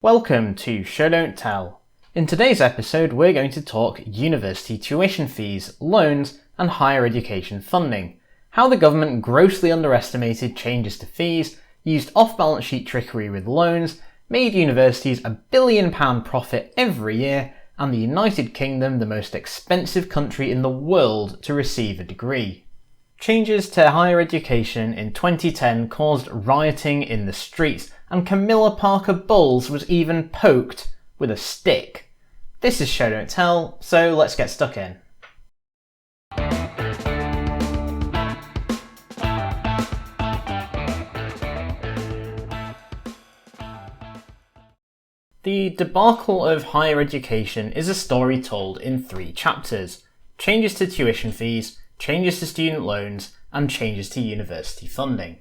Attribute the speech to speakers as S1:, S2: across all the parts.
S1: Welcome to Show Don't Tell. In today's episode we're going to talk university tuition fees, loans and higher education funding, how the government grossly underestimated changes to fees, used off-balance sheet trickery with loans, made universities £1 billion profit every year, and the United Kingdom the most expensive country in the world to receive a degree. Changes to higher education in 2010 caused rioting in the streets, and Camilla Parker Bowles was even poked with a stick. This is Show Don't Tell, so let's get stuck in. The debacle of higher education is a story told in 3 chapters: changes to tuition fees, changes to student loans, and changes to university funding.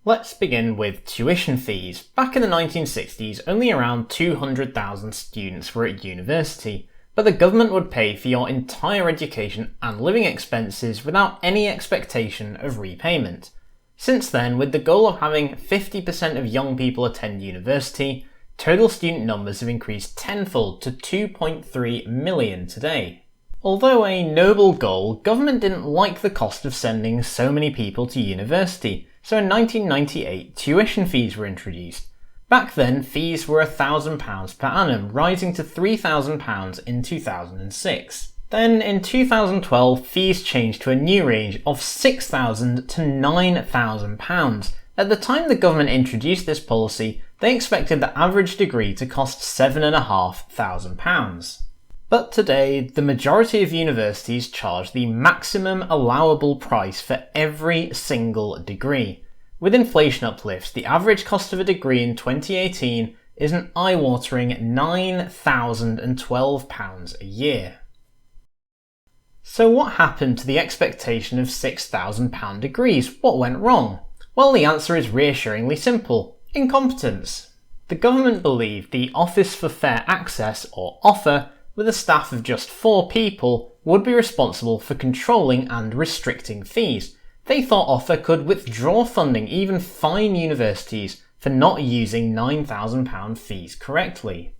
S1: Let's begin with tuition fees. Back in the 1960s, only around 200,000 students were at university, but the government would pay for your entire education and living expenses without any expectation of repayment. Since then, with the goal of having 50% of young people attend university, total student numbers have increased tenfold to 2.3 million today. Although a noble goal, government didn't like the cost of sending so many people to university, so in 1998 tuition fees were introduced. Back then, fees were £1,000 per annum, rising to £3,000 in 2006. Then in 2012, fees changed to a new range of £6,000 to £9,000. At the time the government introduced this policy, they expected the average degree to cost £7,500. But today, the majority of universities charge the maximum allowable price for every single degree. With inflation uplifts, the average cost of a degree in 2018 is an eye-watering £9,012 a year. So what happened to the expectation of £6,000 degrees? What went wrong? Well, the answer is reassuringly simple: incompetence. The government believed the Office for Fair Access, or OFFA, with a staff of just 4 people, would be responsible for controlling and restricting fees. They thought OFFA could withdraw funding, even fine universities for not using £9,000 fees correctly.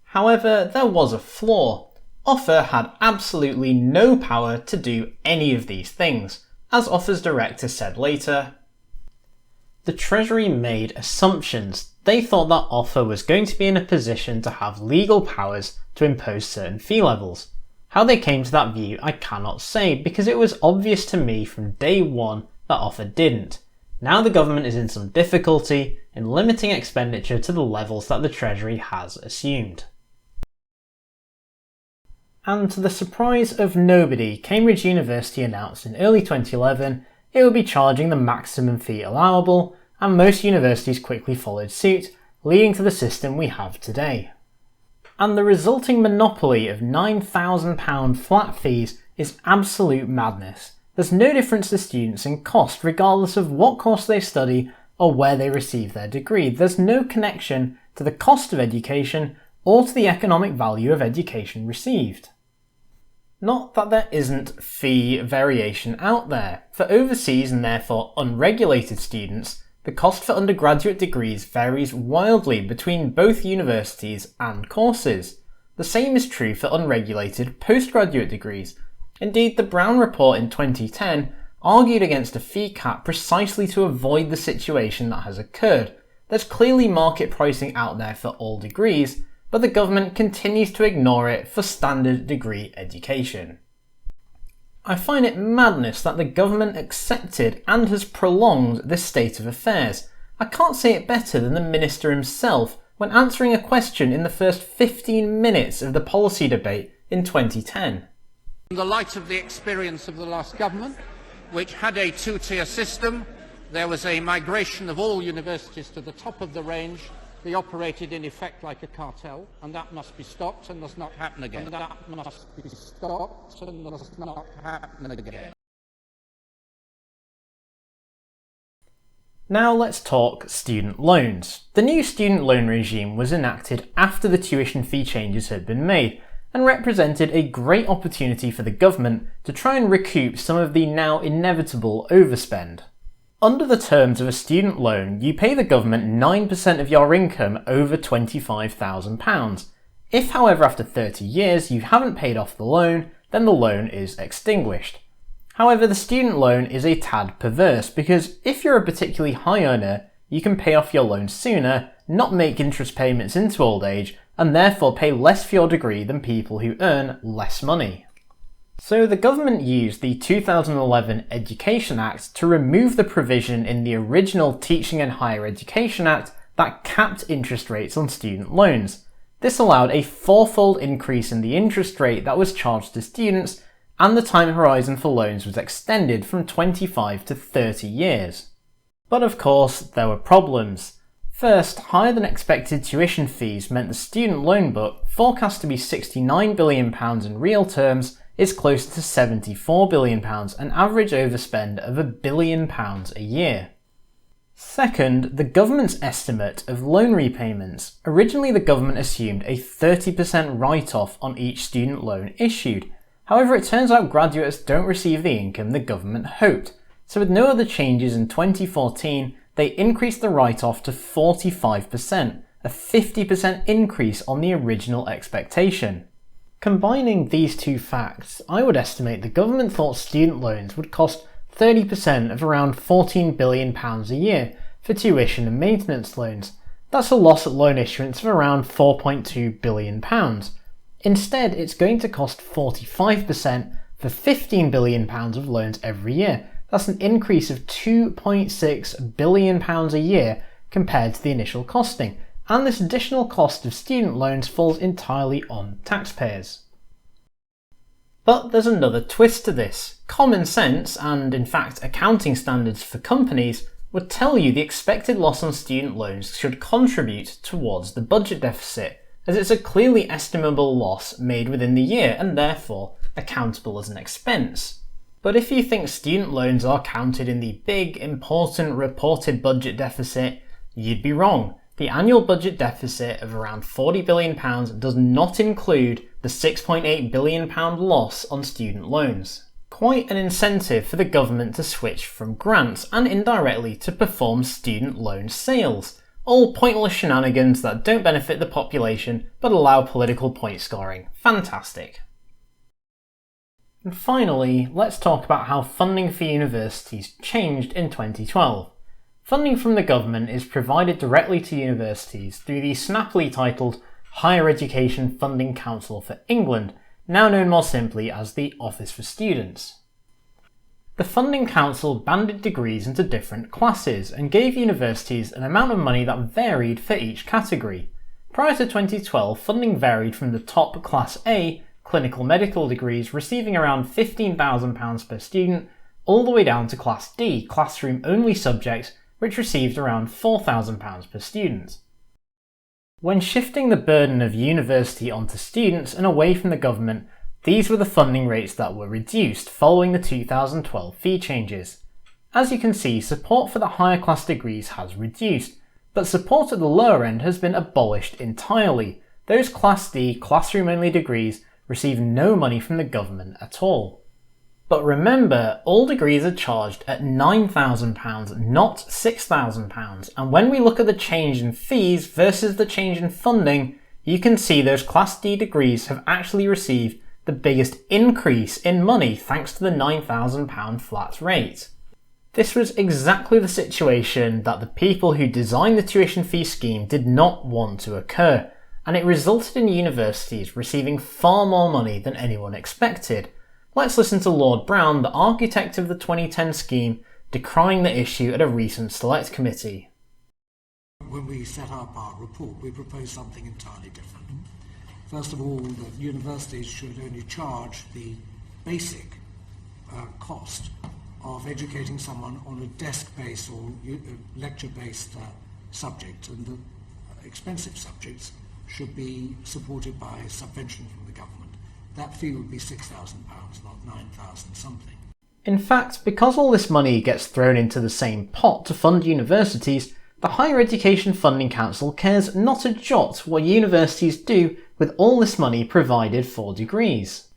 S1: However, there was a flaw. OFFA had absolutely no power to do any of these things. As OFFA's director said later, the Treasury made assumptions. They thought that OFFA was going to be in a position to have legal powers to impose certain fee levels. How they came to that view I cannot say, because it was obvious to me from day one that OFFA didn't. Now the government is in some difficulty in limiting expenditure to the levels that the Treasury has assumed. And to the surprise of nobody, Cambridge University announced in early 2011 it would be charging the maximum fee allowable, and most universities quickly followed suit, leading to the system we have today. And the resulting monopoly of £9,000 flat fees is absolute madness. There's no difference to students in cost regardless of what course they study or where they receive their degree. There's no connection to the cost of education or to the economic value of education received. Not that there isn't fee variation out there. For overseas and therefore unregulated students, the cost for undergraduate degrees varies wildly between both universities and courses. The same is true for unregulated postgraduate degrees. Indeed, the Brown Report in 2010 argued against a fee cap precisely to avoid the situation that has occurred. There's clearly market pricing out there for all degrees, but the government continues to ignore it for standard degree education. I find it madness that the government accepted and has prolonged this state of affairs. I can't say it better than the minister himself when answering a question in the first 15 minutes of the policy debate in 2010.
S2: In the light of the experience of the last government, which had a 2-tier system, there was a migration of all universities to the top of the range. They operated in effect like a cartel, and that must be stopped and must not happen again.
S1: Now let's talk student loans. The new student loan regime was enacted after the tuition fee changes had been made, and represented a great opportunity for the government to try and recoup some of the now inevitable overspend. Under the terms of a student loan, you pay the government 9% of your income over £25,000. If, however, after 30 years you haven't paid off the loan, then the loan is extinguished. However, the student loan is a tad perverse because if you're a particularly high earner, you can pay off your loan sooner, not make interest payments into old age, and therefore pay less for your degree than people who earn less money. So the government used the 2011 Education Act to remove the provision in the original Teaching and Higher Education Act that capped interest rates on student loans. This allowed a fourfold increase in the interest rate that was charged to students, and the time horizon for loans was extended from 25 to 30 years. But of course, there were problems. First, higher than expected tuition fees meant the student loan book, forecast to be £69 billion in real terms, is close to £74 billion, an average overspend of £1 billion a year. Second, the government's estimate of loan repayments. Originally, the government assumed a 30% write-off on each student loan issued. However, it turns out graduates don't receive the income the government hoped. So with no other changes in 2014, they increased the write-off to 45%, a 50% increase on the original expectation. Combining these two facts, I would estimate the government thought student loans would cost 30% of around £14 billion a year for tuition and maintenance loans. That's a loss at loan issuance of around £4.2 billion. Instead, it's going to cost 45% for £15 billion of loans every year. That's an increase of £2.6 billion a year compared to the initial costing, and this additional cost of student loans falls entirely on taxpayers. But there's another twist to this. Common sense, and in fact accounting standards for companies, would tell you the expected loss on student loans should contribute towards the budget deficit, as it's a clearly estimable loss made within the year and therefore accountable as an expense. But if you think student loans are counted in the big, important reported budget deficit, you'd be wrong. The annual budget deficit of around £40 billion does not include the £6.8 billion loss on student loans. Quite an incentive for the government to switch from grants and indirectly to perform student loan sales. All pointless shenanigans that don't benefit the population but allow political point scoring. Fantastic. And finally, let's talk about how funding for universities changed in 2012. Funding from the government is provided directly to universities through the snappily titled Higher Education Funding Council for England, now known more simply as the Office for Students. The Funding Council banded degrees into different classes and gave universities an amount of money that varied for each category. Prior to 2012, funding varied from the top Class A, clinical medical degrees, receiving around £15,000 per student, all the way down to Class D, classroom-only subjects, which received around £4,000 per student. When shifting the burden of university onto students and away from the government, these were the funding rates that were reduced following the 2012 fee changes. As you can see, support for the higher class degrees has reduced, but support at the lower end has been abolished entirely. Those Class D, classroom-only degrees receive no money from the government at all. But remember, all degrees are charged at £9,000, not £6,000, and when we look at the change in fees versus the change in funding, you can see those Class D degrees have actually received the biggest increase in money thanks to the £9,000 flat rate. This was exactly the situation that the people who designed the tuition fee scheme did not want to occur, and it resulted in universities receiving far more money than anyone expected. Let's listen to Lord Brown, the architect of the 2010 scheme, decrying the issue at a recent Select Committee.
S3: When we set up our report, we proposed something entirely different. First of all, that universities should only charge the basic cost of educating someone on a desk-based or lecture-based subject, and the expensive subjects should be supported by subvention from the government. That fee would be £6,000, not £9,000 something.
S1: In fact, because all this money gets thrown into the same pot to fund universities, the Higher Education Funding Council cares not a jot what universities do with all this money provided for degrees.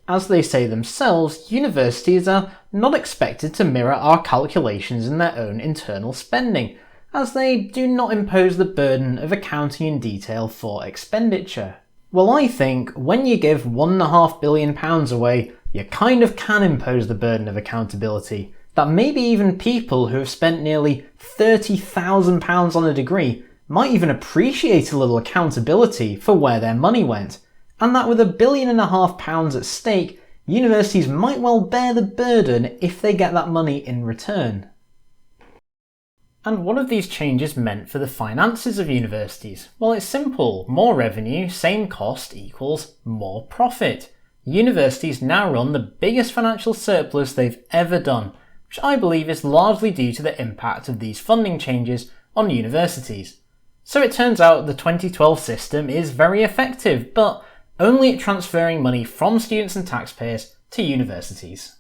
S1: As they say themselves, universities are not expected to mirror our calculations in their own internal spending, as they do not impose the burden of accounting in detail for expenditure. Well, I think when you give £1.5 billion away, you kind of can impose the burden of accountability, that maybe even people who have spent nearly £30,000 on a degree might even appreciate a little accountability for where their money went, and that with £1.5 billion at stake, universities might well bear the burden if they get that money in return. And what have these changes meant for the finances of universities? Well, it's simple. More revenue, same cost equals more profit. Universities now run the biggest financial surplus they've ever done, which I believe is largely due to the impact of these funding changes on universities. So it turns out the 2012 system is very effective, but only at transferring money from students and taxpayers to universities.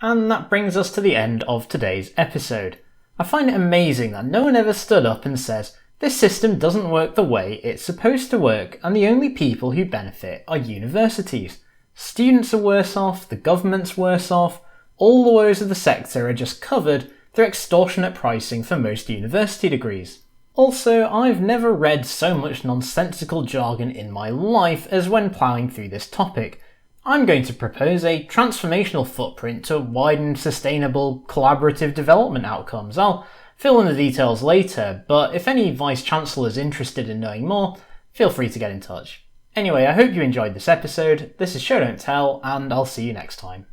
S1: And that brings us to the end of today's episode. I find it amazing that no one ever stood up and says, this system doesn't work the way it's supposed to work, and the only people who benefit are universities. Students are worse off, the government's worse off, all the woes of the sector are just covered through extortionate pricing for most university degrees. Also, I've never read so much nonsensical jargon in my life as when ploughing through this topic. I'm going to propose a transformational footprint to widen sustainable, collaborative development outcomes. I'll fill in the details later, but if any Vice-Chancellor is interested in knowing more, feel free to get in touch. Anyway, I hope you enjoyed this episode. This is Show Don't Tell, and I'll see you next time.